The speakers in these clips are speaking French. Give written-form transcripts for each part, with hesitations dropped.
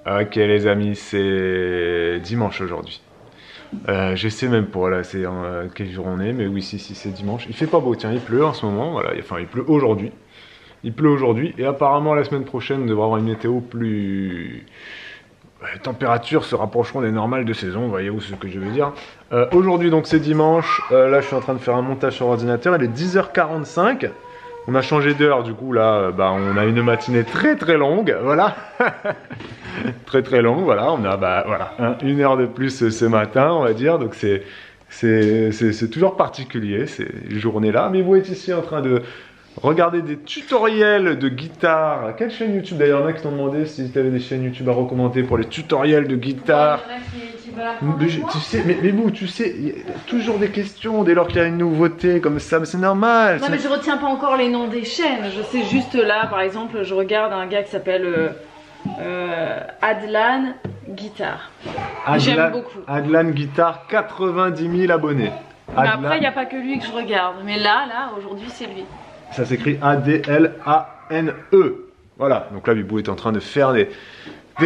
Ok les amis, c'est dimanche aujourd'hui. Je sais même pas là, c'est quel jour on est, mais oui, si c'est dimanche. Il fait pas beau, tiens, il pleut en ce moment, voilà, enfin il pleut aujourd'hui. Il pleut aujourd'hui, et apparemment la semaine prochaine, on devra avoir une météo plus... Les températures se rapprocheront des normales de saison, voyez-vous ce que je veux dire. Aujourd'hui donc c'est dimanche, là je suis en train de faire un montage sur ordinateur, il est 10h45. On a changé d'heure, du coup là, on a une matinée très longue, voilà. très longue, voilà. On a une heure de plus ce matin, on va dire. Donc c'est toujours particulier ces journées-là. Mais vous êtes ici en train de regarder des tutoriels de guitare. Quelle chaîne YouTube d'ailleurs? Il y en a qui t'ont demandé si tu avais des chaînes YouTube à recommander pour les tutoriels de guitare. Tu sais, mais vous, tu sais, il y a toujours des questions dès lors qu'il y a une nouveauté comme ça, mais c'est normal. Non, mais je retiens pas encore les noms des chaînes. Je sais juste là, par exemple, je regarde un gars qui s'appelle Adlan Guitar. J'aime beaucoup. Adlan Guitar, 90 000 abonnés. Mais après, il n'y a pas que lui que je regarde. Mais là, aujourd'hui, c'est lui. Ça s'écrit A-D-L-A-N-E. Voilà, donc là, Bibou est en train de faire des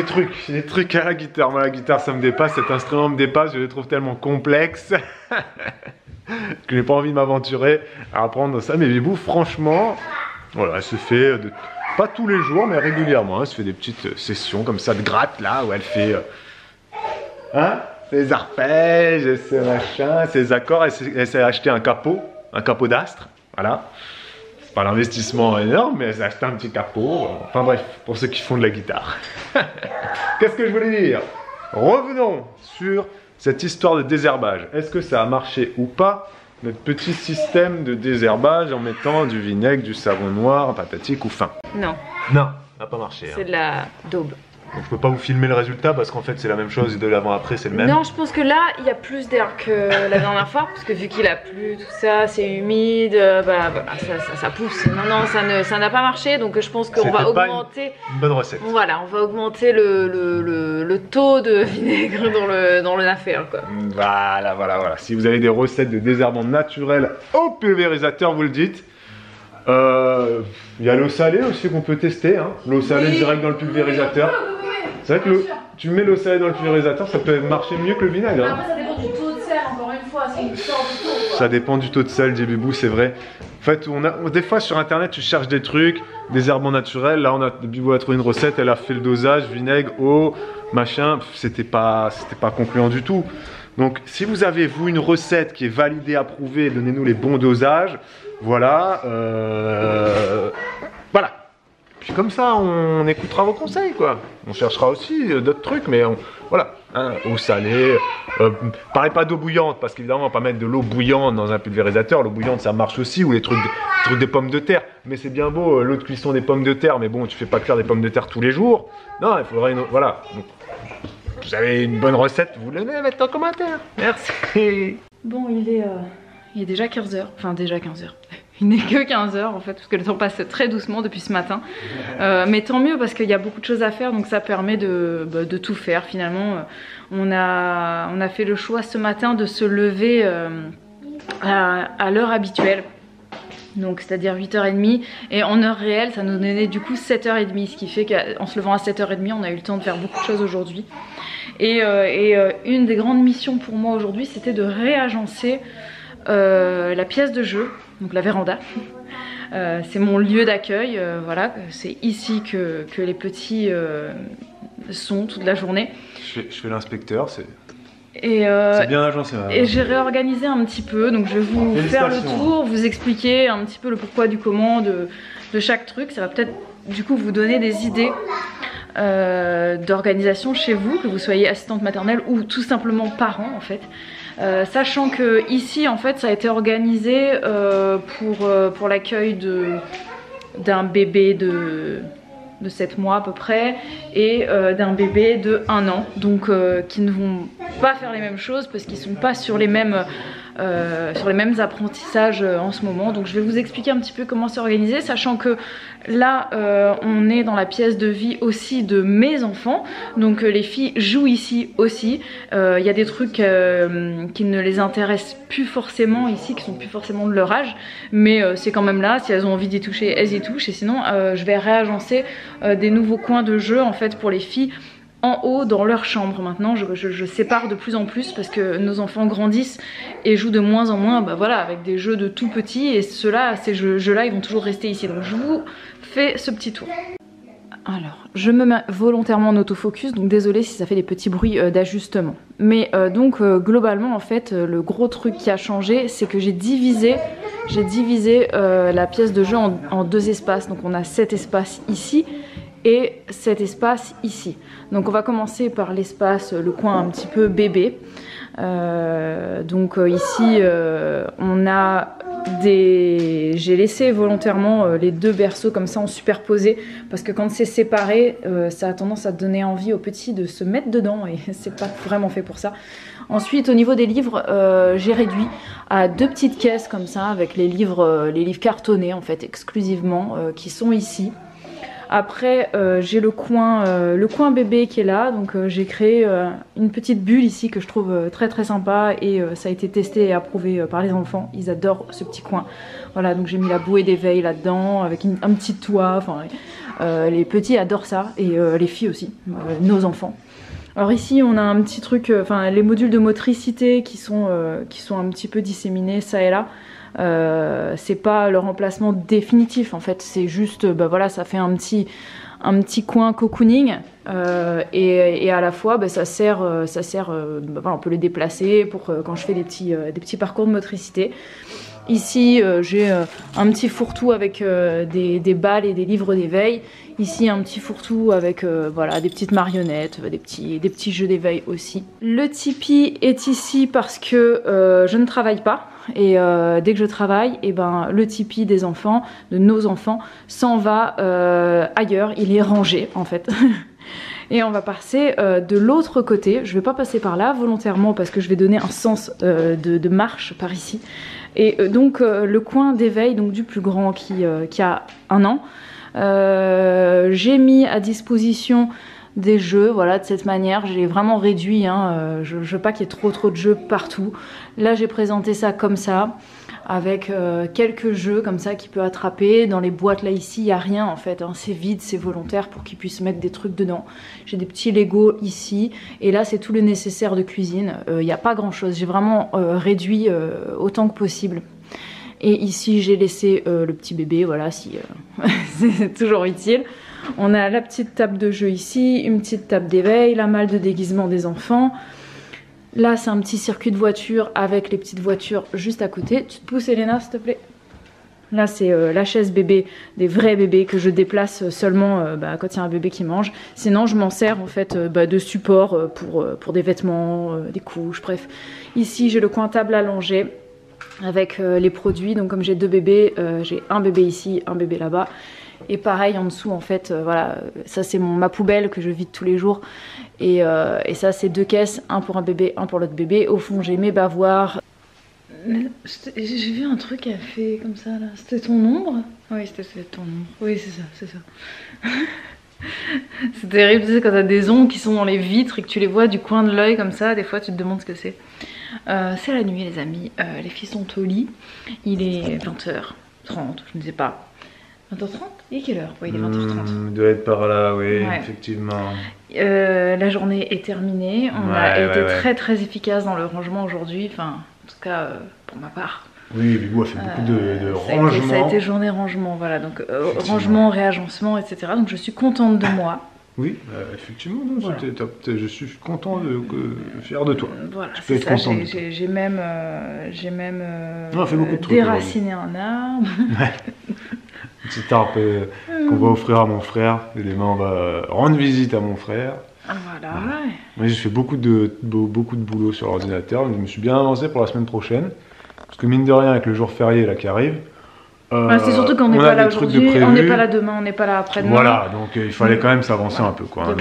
trucs à la guitare. Moi, la guitare, ça me dépasse, cet instrument me dépasse, je le trouve tellement complexe que j'ai pas envie de m'aventurer à apprendre ça. Mais Bibou, franchement, voilà, elle se fait, pas tous les jours, mais régulièrement, elle se fait des petites sessions comme ça de gratte, là, où elle fait ses arpèges, ses machins, ses accords. Elle s'est acheté un capot d'astre, voilà. Pas l'investissement énorme, mais elle a acheté un petit capot. Enfin bref, pour ceux qui font de la guitare. Qu'est-ce que je voulais dire? Revenons sur cette histoire de désherbage. Est-ce que ça a marché ou pas, notre petit système de désherbage en mettant du vinaigre, du savon noir, patati ou fin? Non. Non, ça n'a pas marché. C'est de la daube. Donc je peux pas vous filmer le résultat parce qu'en fait c'est la même chose de l'avant après, c'est le même. Non, je pense que là il y a plus d'air que la dernière fois parce que vu qu'il a plu, tout ça, c'est humide, ça pousse. Non, ça n'a pas marché, donc je pense qu'on va augmenter. Une bonne recette. Voilà, on va augmenter le taux de vinaigre dans le affaire, quoi. Voilà. Si vous avez des recettes de désherbant naturel au pulvérisateur, vous le dites. Il y a l'eau salée aussi qu'on peut tester, hein. L'eau salée direct dans le pulvérisateur. C'est vrai que tu mets l'eau salée dans le pulvérisateur, ça peut marcher mieux que le vinaigre. Hein. Après, ça dépend du taux de sel, encore une fois. C'est une histoire de taux. Ça dépend du taux de sel, dit Bibou, c'est vrai. En fait, des fois sur internet, tu cherches des trucs, des herbants naturels. Là, Bibou a trouvé une recette, elle a fait le dosage, vinaigre, eau, machin. C'était pas concluant du tout. Donc, si vous avez, vous, une recette qui est validée, approuvée, donnez-nous les bons dosages. Voilà. Voilà. Puis comme ça, on écoutera vos conseils, quoi. On cherchera aussi d'autres trucs, mais voilà. Hein, eau salée. Parlez pas d'eau bouillante, parce qu'évidemment, on va pas mettre de l'eau bouillante dans un pulvérisateur. L'eau bouillante, ça marche aussi, ou les trucs de pommes de terre. Mais c'est bien beau, l'eau de cuisson des pommes de terre, mais bon, tu fais pas cuire des pommes de terre tous les jours. Non, il faudrait une... Voilà. Donc, vous avez une bonne recette, vous le mettez en commentaire. Merci. Bon, il est déjà 15h. Enfin, déjà 15h. Il n'est que 15h en fait, parce que le temps passe très doucement depuis ce matin. Mais tant mieux parce qu'il y a beaucoup de choses à faire, donc ça permet de tout faire finalement. On a fait le choix ce matin de se lever à l'heure habituelle. Donc c'est-à-dire 8h30, et en heure réelle ça nous donnait du coup 7h30, ce qui fait qu'en se levant à 7h30 on a eu le temps de faire beaucoup de choses aujourd'hui. Et une des grandes missions pour moi aujourd'hui, c'était de réagencer la pièce de jeu, donc la véranda. C'est mon lieu d'accueil, voilà, c'est ici que les petits sont toute la journée. Je fais l'inspecteur, c'est c'est bien agencé. Et j'ai réorganisé un petit peu, donc je vais vous faire le tour, vous expliquer un petit peu le pourquoi du comment de chaque truc. Ça va peut-être du coup vous donner des idées d'organisation chez vous, que vous soyez assistante maternelle ou tout simplement parent en fait. Sachant que ici en fait ça a été organisé pour l'accueil d'un bébé de 7 mois à peu près et d'un bébé de 1 an, donc qui ne vont pas faire les mêmes choses parce qu'ils sont pas sur les mêmes apprentissages en ce moment. Donc je vais vous expliquer un petit peu comment c'est organisé, sachant que là on est dans la pièce de vie aussi de mes enfants, donc les filles jouent ici aussi. Il y a des trucs qui ne les intéressent plus forcément ici, qui sont plus forcément de leur âge, mais c'est quand même là, si elles ont envie d'y toucher, elles y touchent. Et sinon je vais réagencer des nouveaux coins de jeu en fait pour les filles en haut dans leur chambre. Maintenant je sépare de plus en plus parce que nos enfants grandissent et jouent de moins en moins voilà, avec des jeux de tout petits, et ces jeux là ils vont toujours rester ici. Donc je vous fais ce petit tour. Alors, je me mets volontairement en autofocus, donc désolé si ça fait des petits bruits d'ajustement. Mais globalement, en fait, le gros truc qui a changé, c'est que j'ai divisé la pièce de jeu en 2 espaces. Donc on a cet espace ici et cet espace ici. Donc on va commencer par l'espace, le coin un petit peu bébé. Ici, on a j'ai laissé volontairement les 2 berceaux comme ça en superposé, parce que quand c'est séparé, ça a tendance à donner envie aux petits de se mettre dedans, et c'est pas vraiment fait pour ça. Ensuite, au niveau des livres, j'ai réduit à 2 petites caisses comme ça, avec les livres cartonnés en fait exclusivement, qui sont ici. Après, j'ai le coin bébé qui est là, donc j'ai créé une petite bulle ici que je trouve très très sympa, et ça a été testé et approuvé par les enfants. Ils adorent ce petit coin. Voilà, donc j'ai mis la bouée d'éveil là-dedans avec un petit toit. Enfin, les petits adorent ça, et les filles aussi, nos enfants. Alors ici on a un petit truc, les modules de motricité qui sont un petit peu disséminés ça et là. C'est pas le remplacement définitif en fait, c'est juste voilà, ça fait un petit coin cocooning, et à la fois ça sert voilà, on peut les déplacer pour quand je fais des petits parcours de motricité. Ici j'ai un petit fourre-tout avec des balles et des livres d'éveil. Ici un petit fourre-tout avec voilà, des petites marionnettes, des petits jeux d'éveil aussi. Le Tipeee est ici parce que je ne travaille pas, et dès que je travaille, le Tipeee des enfants, de nos enfants, s'en va ailleurs, il est rangé en fait. Et on va passer de l'autre côté. Je vais pas passer par là volontairement parce que je vais donner un sens de marche par ici. Et le coin d'éveil, donc du plus grand qui a 1 an, j'ai mis à disposition des jeux, voilà, de cette manière. J'ai vraiment réduit, je veux pas qu'il y ait trop de jeux partout. Là j'ai présenté ça comme ça, avec quelques jeux comme ça qu'il peut attraper. Dans les boîtes là ici, il n'y a rien en fait, c'est vide, c'est volontaire pour qu'ils puissent mettre des trucs dedans. J'ai des petits Lego ici, et là c'est tout le nécessaire de cuisine. Il n'y a pas grand chose, j'ai vraiment réduit autant que possible. Et ici j'ai laissé le petit bébé, voilà, si c'est toujours utile. On a la petite table de jeu ici, une petite table d'éveil, la malle de déguisement des enfants. Là c'est un petit circuit de voiture avec les petites voitures juste à côté. Tu te pousses Elena s'il te plaît. Là c'est la chaise bébé, des vrais bébés que je déplace seulement quand il y a un bébé qui mange. Sinon je m'en sers en fait de support pour des vêtements, des couches, bref. Ici j'ai le coin table allongé avec les produits. Donc comme j'ai 2 bébés, j'ai un bébé ici, un bébé là-bas. Et pareil en dessous en fait, voilà, ça c'est ma poubelle que je vide tous les jours. Et ça c'est 2 caisses, un pour un bébé, un pour l'autre bébé. Au fond j'ai mes bavoirs. J'ai vu un truc qui a fait comme ça là, c'était ton ombre? Oui c'était ton ombre, oui c'est ça. C'est terrible, tu sais, quand t'as des ombres qui sont dans les vitres et que tu les vois du coin de l'œil comme ça, des fois tu te demandes ce que c'est. C'est la nuit les amis, les filles sont au lit, il est 20h30, je ne sais pas. 20h30? Il est quelle heure? Oui, il est 20h30. Il doit être par là, oui, ouais. Effectivement. La journée est terminée. On a été très efficace dans le rangement aujourd'hui. Enfin, en tout cas, pour ma part. Oui, Bibou a fait beaucoup de rangement. Ça a été journée rangement, voilà. Donc, rangement, réagencement, etc. Donc, je suis contente de moi. Oui, effectivement, voilà. C'était top. Je suis content, fier de toi. Voilà, c'est ça. J'ai même déraciné un arbre. Un petit arbre qu'on va offrir à mon frère. Et demain, on va rendre visite à mon frère. Voilà. Moi, j'ai fait beaucoup de boulot sur l'ordinateur. Je me suis bien avancé pour la semaine prochaine. Parce que mine de rien, avec le jour férié là qui arrive, c'est surtout qu'on n'est pas là aujourd'hui, on n'est pas là demain, on n'est pas là après-demain. Voilà, donc il fallait quand même s'avancer un peu, quoi.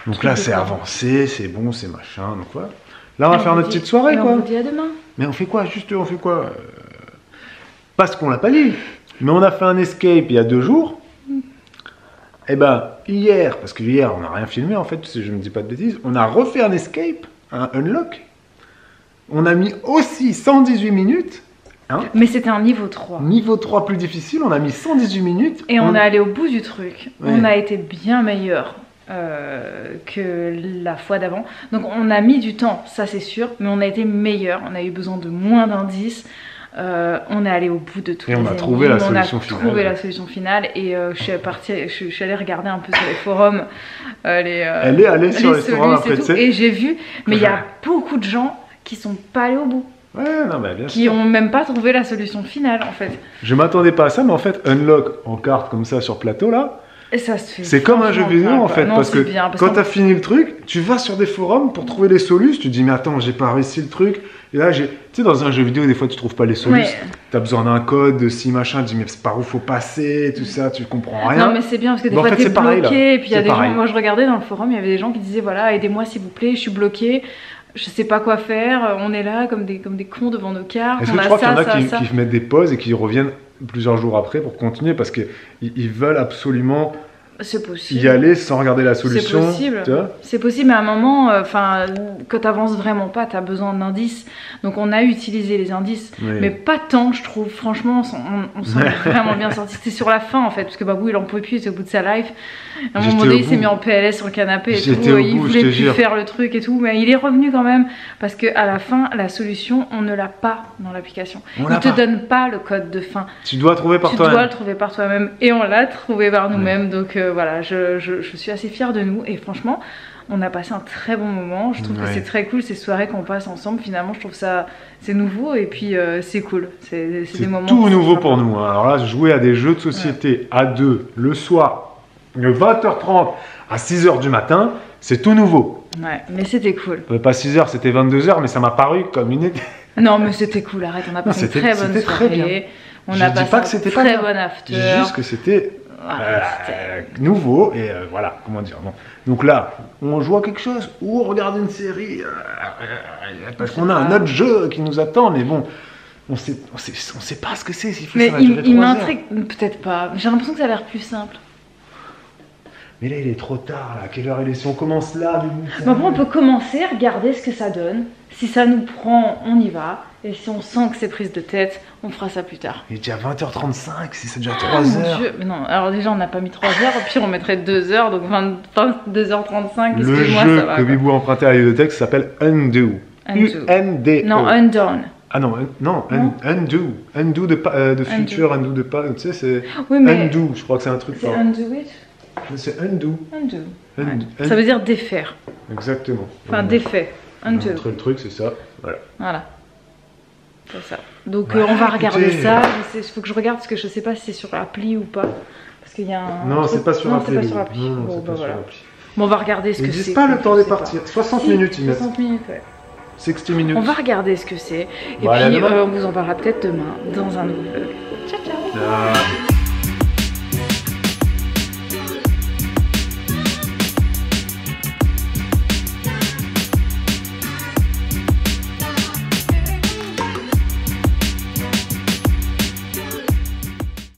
Donc là, c'est avancé, c'est bon, c'est machin. Donc voilà. Là, on va faire notre petite soirée, quoi. On vous dit à demain. Mais on fait quoi? Juste, on fait quoi? Parce qu'on l'a pas dit. Mais on a fait un escape il y a 2 jours. Et hier, parce que hier on n'a rien filmé en fait, si je ne dis pas de bêtises, on a refait un escape, un unlock. On a mis aussi 118 minutes. Hein, mais c'était un niveau 3. Niveau 3 plus difficile, on a mis 118 minutes. Et on est allé au bout du truc. Ouais. On a été bien meilleur. que la fois d'avant. Donc on a mis du temps, ça c'est sûr, mais on a été meilleur. On a eu besoin de moins d'indices. On est allé au bout de tout. Et on a trouvé la solution finale. On a trouvé la solution finale et je suis allée regarder un peu sur les forums. Elle est allée sur les forums après, tu sais. Et j'ai vu, mais il y a beaucoup de gens qui sont pas allés au bout. Ouais, non, mais bien qui sûr. ont même pas trouvé la solution finale en fait. Je m'attendais pas à ça, mais en fait, unlock en carte comme ça sur plateau là, et ça se fait. C'est comme un jeu vidéo en fait, non, parce que bien, quand t'as fini le truc, tu vas sur des forums pour trouver les solutions. Tu te dis, mais attends, j'ai pas réussi le truc. Et là, tu sais, dans un jeu vidéo, des fois, tu trouves pas les solutions. Ouais. T'as besoin d'un code, de si machin. Tu te dis, mais c'est par où faut passer, tout ça, tu comprends rien. Non, mais c'est bien parce que des fois, t'es bloqué. Et puis, il y a des gens, moi, je regardais dans le forum, il y avait des gens qui disaient, voilà, aidez-moi s'il vous plaît, je suis bloqué. Je sais pas quoi faire, on est là comme des cons devant nos cartes. Est-ce que tu crois qu'il y en a qui mettent des pauses et qui reviennent plusieurs jours après pour continuer parce qu'ils veulent absolument y aller sans regarder la solution? C'est possible. C'est possible, mais à un moment, quand t'avances vraiment pas, t'as besoin d'indices. Donc on a utilisé les indices, mais pas tant, je trouve. Franchement, on s'en est vraiment bien sorti. C'était sur la fin en fait, parce que Babou il en pouvait plus, il était au bout de sa life. À un moment donné, il s'est mis en PLS sur le canapé et tout. Il voulait plus faire le truc et tout, mais il est revenu quand même parce que à la fin, la solution, on ne l'a pas dans l'application. Il te donne pas le code de fin. Tu dois trouver par toi-même. Tu dois le trouver par toi-même et on l'a trouvé par nous-mêmes. Donc voilà, je suis assez fière de nous et franchement, on a passé un très bon moment. Je trouve que c'est très cool ces soirées qu'on passe ensemble. Finalement, je trouve ça c'est nouveau et puis c'est cool. C'est des moments. Tout nouveau pour nous. Alors là, jouer à des jeux de société à deux le soir. Le 20h30 à 6h du matin, c'est tout nouveau. Ouais, mais c'était cool. Pas 6h, c'était 22h, mais ça m'a paru comme une... Non, mais c'était cool, arrête, on a passé une très bonne soirée. On a passé un très bon after. Juste que c'était nouveau et voilà, comment dire. Bon. Donc là, on joue à quelque chose ou on regarde une série parce qu'on a un autre jeu qui nous attend, mais bon... On sait pas ce que c'est. Mais il m'intrigue, peut-être pas. J'ai l'impression que ça a l'air plus simple. Mais là, il est trop tard, là. Quelle heure il est? Si on commence là... Bon, on peut commencer, regarder ce que ça donne. Si ça nous prend, on y va. Et si on sent que c'est prise de tête, on fera ça plus tard. Il est déjà 20h35, si c'est déjà 3h. Mais non, alors déjà, on n'a pas mis 3h. Au pire, on mettrait 2h, donc 22h35. Le jeu que Bibou a emprunté à l'Idotex s'appelle Undo. U-N-D-O. Non, Undone. Ah non, Undo. Undo de futur, Undo de pas. Tu sais, c'est Undo. Je crois que c'est un truc. C'est Undo it. C'est undo. Ça veut dire défaire. Exactement. Enfin, défait. Undo. Le truc, c'est ça. Voilà. C'est ça. Donc, on va regarder ça. Il faut que je regarde parce que je sais pas si c'est sur l'appli ou pas. Parce qu'il y a un. Non, c'est pas sur l'appli. Non, c'est pas sur l'appli. Bon, on va regarder ce que c'est. Ils disent pas le temps de partir. 60 minutes, ils mettent. 60 minutes, ouais. 60 minutes. On va regarder ce que c'est. Et puis, on vous en parlera peut-être demain dans un nouveau vlog. Ciao, ciao.